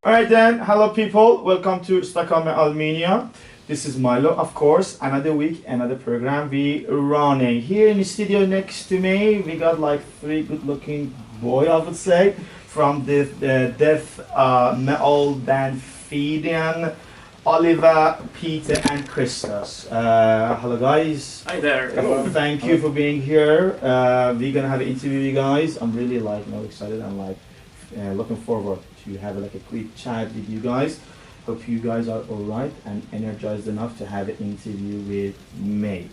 Alright then, hello people, welcome to Stockholm and Mania. This is Milo, of course, another week, another program we running. Here in the studio next to me, we got like three good looking boy, I would say, from the death metal band Phidion, Oliver, Peter and Christos. Hello guys. Hi there. Hello. Thank you for being here. We're gonna have an interview with you guys. I'm really excited and looking forward to have like a quick chat with you guys. Hope you guys are alright and energized enough to have an interview with me.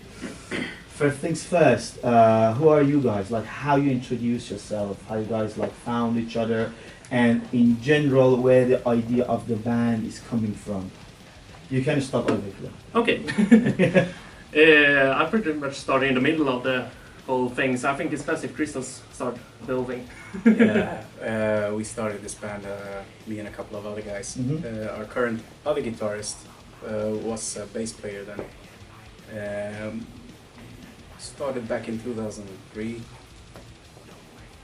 First things first, who are you guys? Like how you introduce yourself, how you guys like found each other, and in general where the idea of the band is coming from. You can start over here. Okay. I pretty much started in the middle of the whole thing, so I think it's best if Christos start building. Yeah, we started this band, me and a couple of other guys. Our current other guitarist was a bass player then. Started back in 2003.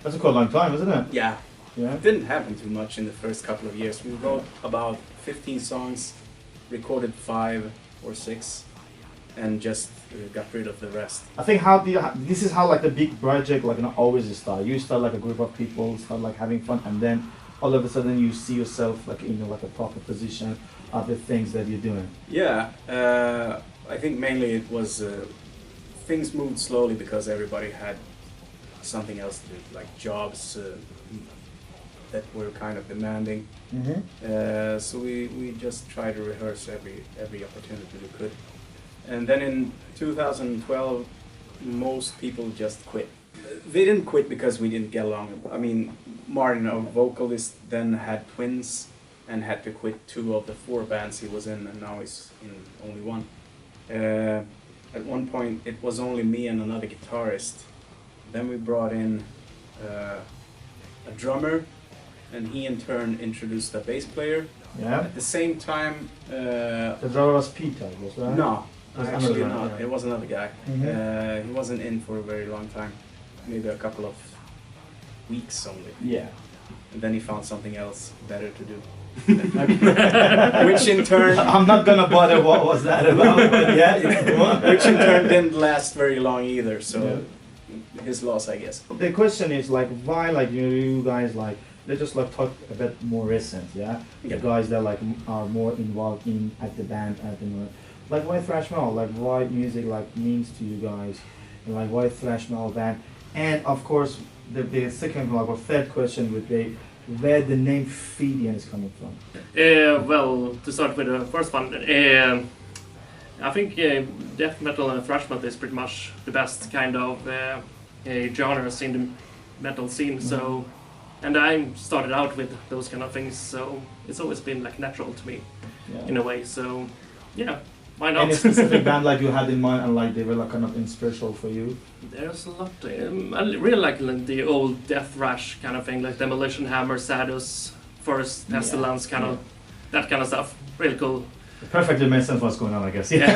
That's a quite long time, isn't it? Yeah. Yeah. It didn't happen too much in the first couple of years. We wrote about 15 songs, recorded 5 or 6, and just got rid of the rest. I think this is how like the big project like always start. You start like a group of people, start like having fun, and then all of a sudden you see yourself like in like a proper position of the things that you're doing. Yeah, I think mainly it was things moved slowly because everybody had something else to do, like jobs that were kind of demanding. So we just tried to rehearse every opportunity we could. And then in 2012, most people just quit. They didn't quit because we didn't get along. I mean, Martin, our vocalist, then had twins and had to quit 2 of the 4 bands he was in, and now he's in only 1. At one point, it was only me and another guitarist. Then we brought in a drummer, and he in turn introduced a bass player. Yeah. At the same time... The drummer was Peter, was that? No. Was Actually another not. one, yeah. It was another guy. He wasn't in for a very long time, maybe a couple of weeks only. Yeah. And then he found something else better to do. Which in turn... I'm not gonna bother what was that about, but yeah. Which in turn didn't last very long either, so his loss, I guess. The question is like why like you guys like let's just like talk a bit more recent, yeah? Yeah. The guys that like are more involved in at the band at the moment. Like why thrash metal? Like why music like means to you guys, and like why thrash metal band? And of course, the second like or third question would be where the name Phidion is coming from. Well, to start with the first one, I think death metal and thrash metal is pretty much the best kind of genres in the metal scene. So, and I started out with those kind of things, so it's always been like natural to me in a way. So, yeah. Why not? Any specific band like you had in mind and like they were like kind of inspirational for you? There's a lot. I really like the old death thrash kind of thing, like Demolition Hammer, Sadus, Forest Pestilence, kind of that kind of stuff. Really cool. Perfectly makes sense what's going on, I guess. Yeah.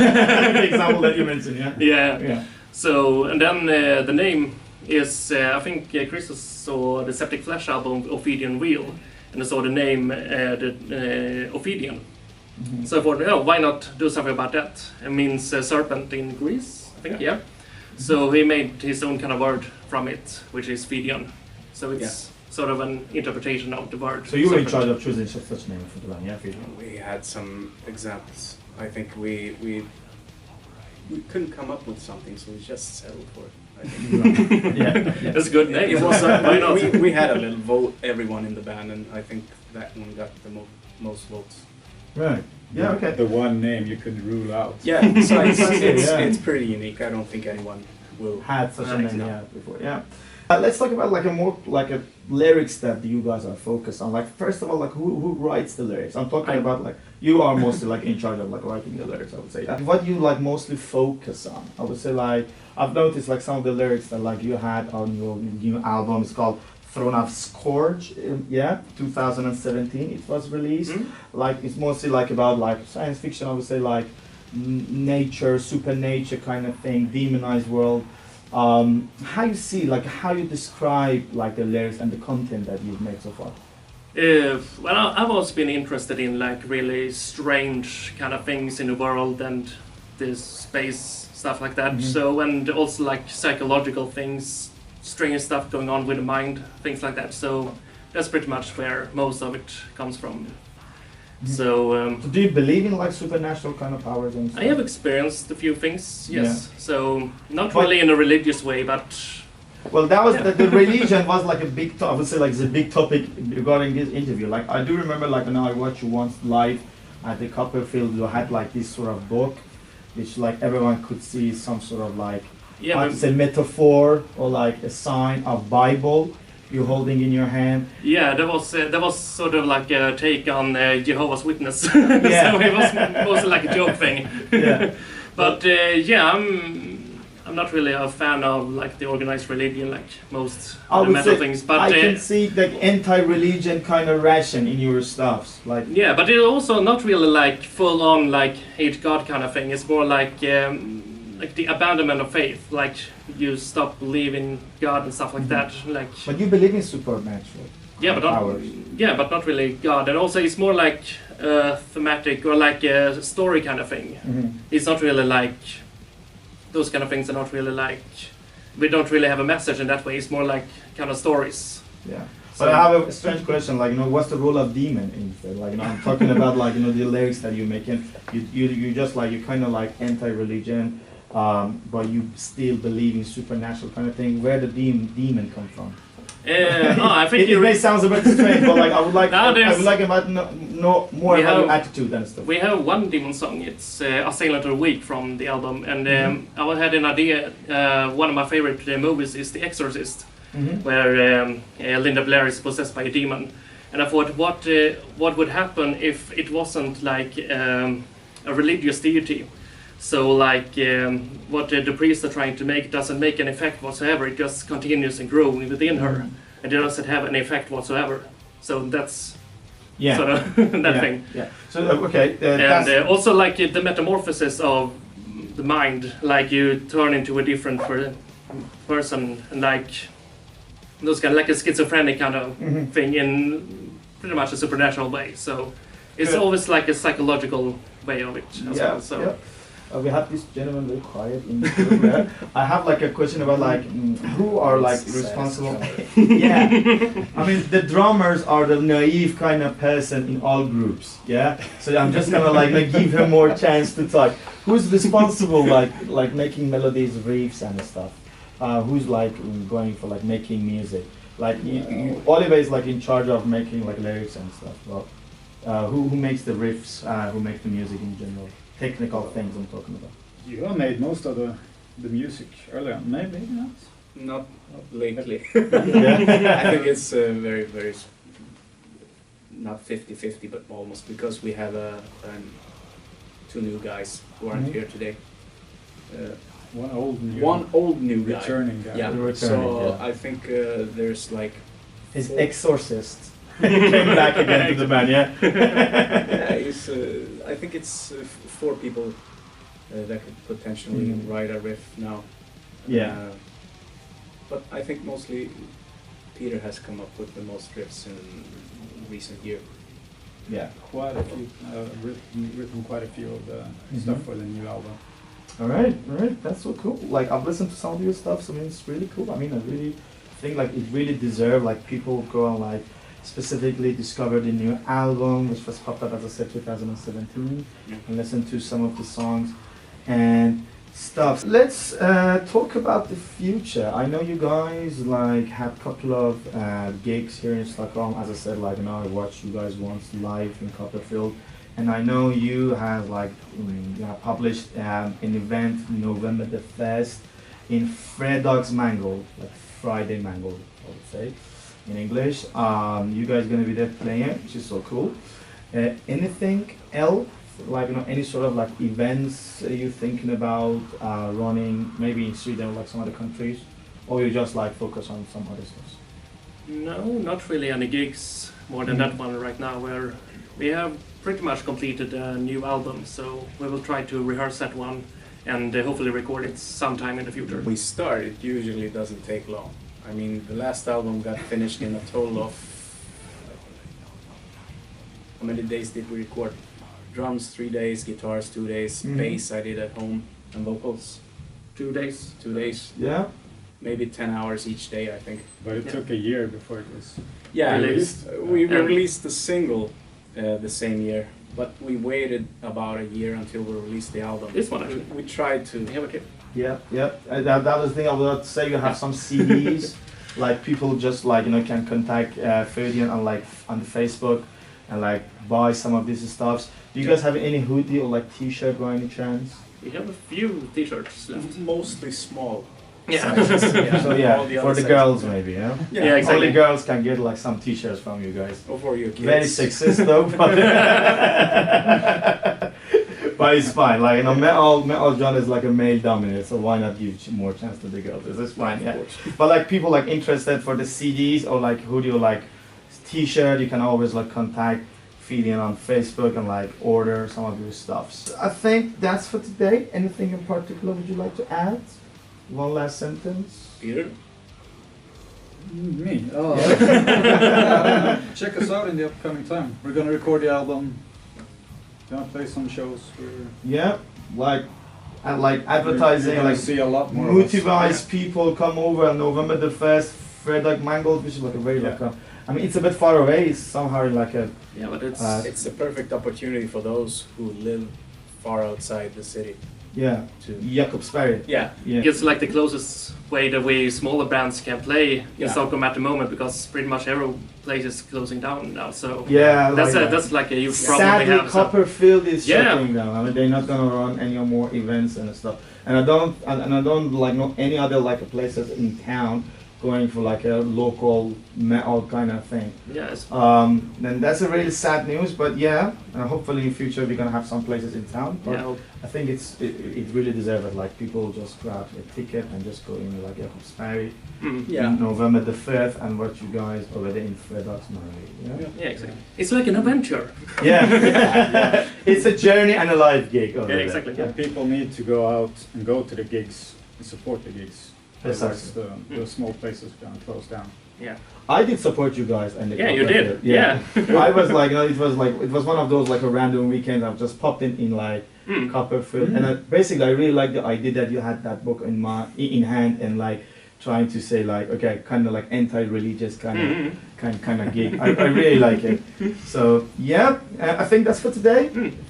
The example that you mentioned, yeah. Yeah. So, and then the name is, I think Christos saw the Septic Flesh album, Ophidian Wheel, and I saw the name, Ophidian. So I thought, why not do something about that? It means serpent in Greece, I think, yeah. So he made his own kind of word from it, which is Phidion. So it's sort of an interpretation of the word. So you were in serpent. charge of choosing such name for the band, yeah, Phidion? We had some examples. I think we couldn't come up with something, so we just settled for it. I think. Yeah. That's a good name. It was Why not? we had a little vote, everyone in the band, and I think that one got the most votes. Right. Yeah, okay. The one name you could rule out. Yeah, so Yeah. it's pretty unique. I don't think anyone will Had such a name, no. yeah, before, yeah. Let's talk about like a more like a lyrics that you guys are focused on. Like first of all, like who writes the lyrics? I'm talking about like you are mostly like in charge of like writing the lyrics. I would say. What you like mostly focus on? I would say like I've noticed like some of the lyrics that like you had on your new album is called Throne of Scourge, 2017 it was released. Like it's mostly like about like science fiction, I would say like nature, supernature kind of thing, demonized world. How you see, like how you describe like the lyrics and the content that you've made so far? Well, I've also been interested in like really strange kind of things in the world and this space stuff like that. So and also like psychological things, strange stuff going on with the mind, things like that. So that's pretty much where most of it comes from. So do you believe in like supernatural kind of powers and stuff? I have experienced a few things, yes. Yeah. So not But- really in a religious way, but Well, that was the religion was like a big. I would say like the big topic regarding this interview. Like I do remember, like when I watched you once live at the Copperfield, you had like this sort of book, which like everyone could see some sort of like yeah, I but- would say metaphor or like a sign of Bible you're holding in your hand. yeah, that was sort of like a take on Jehovah's Witness. Yeah. So it was mostly like a joke thing. Yeah. But yeah, I'm not really a fan of like the organized religion, like most I of the would metal say things. But I can see like anti-religion kind of ration in your stuffs. Like yeah, but it's also not really like full on like hate God kind of thing. It's more like the abandonment of faith, like you stop believing God and stuff like that. Like but you believe in supernatural. yeah, but not powers. yeah, but not really God. And also it's more like thematic or like a story kind of thing. It's not really like those kind of things are not really like we don't really have a message in that way. It's more like kind of stories. Yeah. So- But I have a strange question, like, what's the role of demon instead? Like, I'm talking about, like, the lyrics that you're making. You just, like, you're kind of, like, anti-religion, but you still believe in supernatural kind of thing. Where the demon come from? I think It may sound a bit strange, but, like, I would like, No, I there's- would like about know more We about your have- attitude and stuff. we have one demon song. It's Assailant of the Week from the album. And I had an idea. One of my favorite movies is The Exorcist, where Linda Blair is possessed by a demon. And I thought, what would happen if it wasn't like a religious deity? So like what the priests are trying to make doesn't make an effect whatsoever. It just continues and growing within her, and it doesn't have any effect whatsoever. So that's Yeah. sort of that Yeah. thing. Yeah. So, okay. And That's, also like the metamorphosis of the mind, like you turn into a different person, and like those kind of like a schizophrenic kind of thing in pretty much a supernatural way. So it's Good. always like a psychological way of it as well. So. yeah. We have this gentleman very quiet in the room there. I have like a question about like who are like responsible. Yeah, I mean the drummers are the naive kind of person in all groups. Yeah, so I'm just gonna like give him more chance to talk. Who's responsible like making melodies, riffs and stuff? Who's like going for like making music? Like Oliver is like in charge of making like lyrics and stuff. Well, who makes the riffs? Who makes the music in general? Technical things I'm talking about. You have made most of the music earlier, maybe not. Not lately. Yeah. I think it's very, very, not 50-50, but almost, because we have two new guys who aren't here today. One old new. One old new guy. returning guy. Yeah, The returning, so yeah. I think there's like... His exorcist came back again to the band, yeah? Yeah, I think it's 4 people that could potentially write a riff now. Yeah. But I think mostly Peter has come up with the most riffs in recent year. Yeah. Quite a few, written quite a few of the stuff for the new album. Alright, that's so cool. Like I've listened to some of your stuff, so I mean it's really cool. I mean I really think like it really deserves like people go and like specifically discover the new album which was popped up as I said 2017 and listen to some of the songs and stuff. Let's talk about the future. I know you guys like have a couple of gigs here in Stockholm. As I said, like I watched you guys once live in Copperfield, and I know you have like you have published an event November the 1st in Fredagsmangel, like Friday Mangle, I would say in English. You guys gonna be there playing, which is so cool. Anything else? Like any sort of like events you're thinking about running, maybe in Sweden or like some other countries, or you just like focus on some other stuff? No, not really any gigs more than that one right now, where we have pretty much completed a new album, so we will try to rehearse that one and hopefully record it sometime in the future. We start, it usually doesn't take long. I mean, the last album got finished in a total of how many days did we record? Drums 3 days, guitars 2 days, bass I did at home, and vocals 2 days. 2 days. Yeah. Maybe 10 hours each day, I think. But it took a year before it was. Yeah, Released. we released the single the same year, but we waited about a year until we released the album. This one actually. We tried to. We have a kid. Yeah, yeah. That was the thing I was about to say. You have some CDs, like people just like can contact Phidion on like on Facebook, and like buy some of these stuffs. Do you guys have any hoodie or like T-shirt by any chance? We have a few T-shirts left. Mostly small. Yeah. sizes, So All yeah, the for other the sizes. girls maybe, yeah. Yeah, exactly. Only girls can get like some T-shirts from you guys. Or for your kids. Very sexist though, but, but it's fine. Like metal genre is like a male dominant, so why not give more chance to the girls? It's fine, yeah. But like people like interested for the CDs or like hoodie or like T-shirt, you can always like contact Phidion on Facebook and like order some of your stuff. So I think that's for today. Anything in particular would you like to add? One last sentence. Peter? Me? Oh. Check us out in the upcoming time. We're gonna record the album. Gonna play some shows. Yeah, like and like advertising, You're gonna like see a lot more. of us. motivize people come over on November the 1st, Fredrik Mangold, which is like a very like I mean it's a bit far away. It's somehow like a Yeah, but It's the perfect opportunity for those who live far outside the city. yeah To Jakobsberg. yeah, Yeah. it's like the closest way that we smaller bands can play in Yeah. Stockholm at the moment because pretty much every place is closing down now. So Yeah, that's like a huge problem sadly, they have. So. Copperfield is Yeah. shutting down. I mean, they're not gonna run any more events and stuff. And I don't like know any other like places in town going for like a local metal kind of thing. Yes. Then that's a really sad news. But yeah, hopefully in future we're gonna have some places in town. But Yeah. I think it really deserves it. Like people just grab a ticket and just go in like Jakobsberg. yeah. November the 5th and watch you guys already in Fredrik's yeah. Yeah, exactly. It's like an adventure. Yeah. It's a journey and a live gig. Over Yeah, there. exactly. And people need to go out and go to the gigs and support the gigs. Otherwise, the small places are gonna close down. Yeah. I did support you guys and the Yeah, you Copperfield. did. Yeah. I was like, it was one of those like a random weekend. I just popped in like Copperfield, and I really liked the idea that you had that book in hand and like trying to say like okay, kind of like anti-religious kind of gig. I really like it. So yeah, I think that's for today.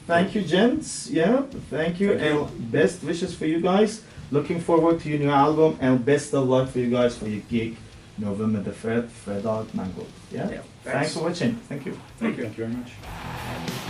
Thank you, gents. Yeah, thank you, and best wishes for you guys. Looking forward to your new album and best of luck for you guys for your gig, November the 3rd, Fredrik Mangold. Yeah. Yeah. Thanks for watching. Thank you. Thank you. Thank you very much.